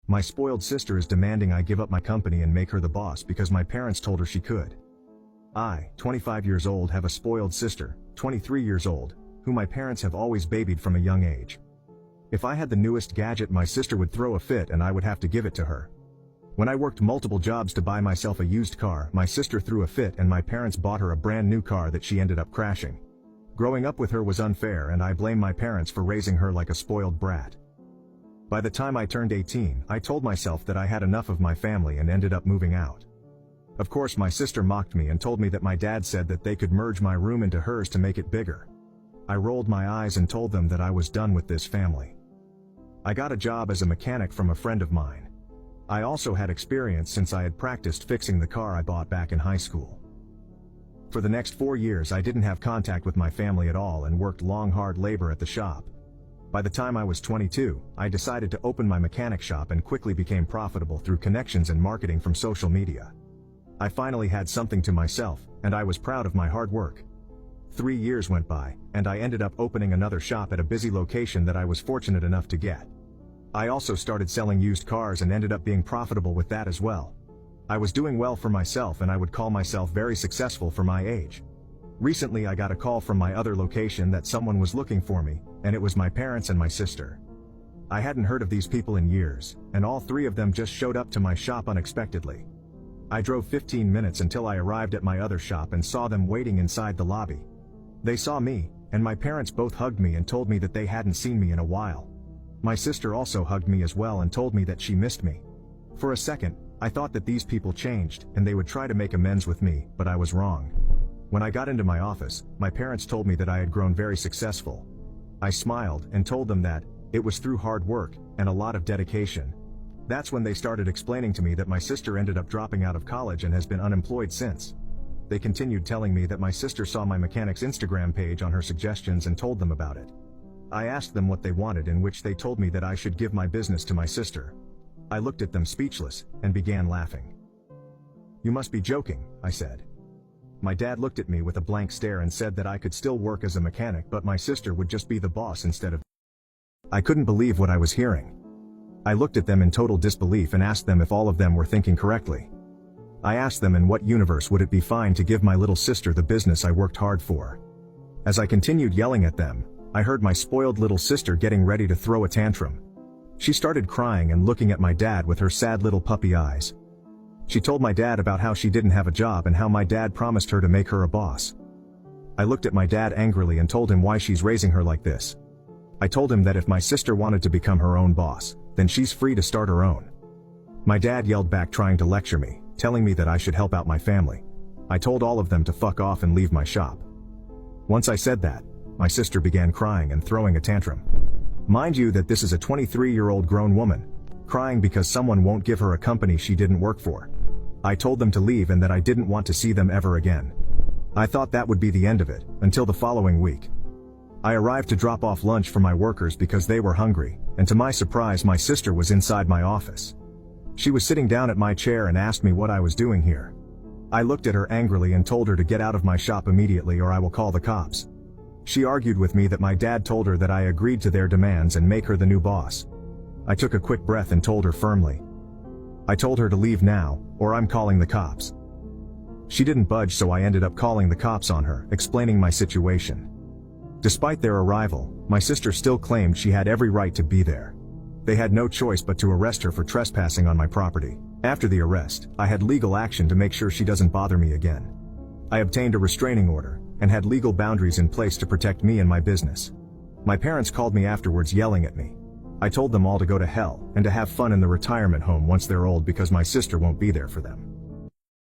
My spoiled sister is demanding I give up my company and make her the boss because my parents told her she could. I, 25 years old, have a spoiled sister, 23 years old, who my parents have always babied from a young age. If I had the newest gadget, my sister would throw a fit and I would have to give it to her. When I worked multiple jobs to buy myself a used car, my sister threw a fit and my parents bought her a brand new car that she ended up crashing. Growing up with her was unfair and I blame my parents for raising her like a spoiled brat. By the time I turned 18, I told myself that I had enough of my family and ended up moving out. Of course, my sister mocked me and told me that my dad said that they could merge my room into hers to make it bigger. I rolled my eyes and told them that I was done with this family. I got a job as a mechanic from a friend of mine. I also had experience since I had practiced fixing the car I bought back in high school. For the next 4 years I didn't have contact with my family at all and worked long hard labor at the shop. By the time I was 22, I decided to open my mechanic shop and quickly became profitable through connections and marketing from social media. I finally had something to myself, and I was proud of my hard work. 3 years went by, and I ended up opening another shop at a busy location that I was fortunate enough to get. I also started selling used cars and ended up being profitable with that as well. I was doing well for myself and I would call myself very successful for my age. Recently I got a call from my other location that someone was looking for me, and it was my parents and my sister. I hadn't heard of these people in years, and all three of them just showed up to my shop unexpectedly. I drove 15 minutes until I arrived at my other shop and saw them waiting inside the lobby. They saw me, and my parents both hugged me and told me that they hadn't seen me in a while. My sister also hugged me as well and told me that she missed me. For a second, I thought that these people changed and they would try to make amends with me, but I was wrong. When I got into my office, my parents told me that I had grown very successful. I smiled and told them that it was through hard work and a lot of dedication. That's when they started explaining to me that my sister ended up dropping out of college and has been unemployed since. They continued telling me that my sister saw my mechanic's Instagram page on her suggestions and told them about it. I asked them what they wanted, in which they told me that I should give my business to my sister. I looked at them speechless and began laughing. "You must be joking," I said. My dad looked at me with a blank stare and said that I could still work as a mechanic but my sister would just be the boss instead of. I couldn't believe what I was hearing. I looked at them in total disbelief and asked them if all of them were thinking correctly. I asked them in what universe would it be fine to give my little sister the business I worked hard for. As I continued yelling at them, I heard my spoiled little sister getting ready to throw a tantrum. She started crying and looking at my dad with her sad little puppy eyes. She told my dad about how she didn't have a job and how my dad promised her to make her a boss. I looked at my dad angrily and told him why she's raising her like this. I told him that if my sister wanted to become her own boss, then she's free to start her own. My dad yelled back, trying to lecture me, telling me that I should help out my family. I told all of them to fuck off and leave my shop. Once I said that, my sister began crying and throwing a tantrum. Mind you that this is a 23-year-old grown woman, crying because someone won't give her a company she didn't work for. I told them to leave and that I didn't want to see them ever again. I thought that would be the end of it, until the following week. I arrived to drop off lunch for my workers because they were hungry, and to my surprise my sister was inside my office. She was sitting down at my chair and asked me what I was doing here. I looked at her angrily and told her to get out of my shop immediately or I will call the cops. She argued with me that my dad told her that I agreed to their demands and make her the new boss. I took a quick breath and told her firmly. I told her to leave now, or I'm calling the cops. She didn't budge, so I ended up calling the cops on her, explaining my situation. Despite their arrival, my sister still claimed she had every right to be there. They had no choice but to arrest her for trespassing on my property. After the arrest, I had legal action to make sure she doesn't bother me again. I obtained a restraining order, and had legal boundaries in place to protect me and my business. My parents called me afterwards yelling at me. I told them all to go to hell, and to have fun in the retirement home once they're old because my sister won't be there for them.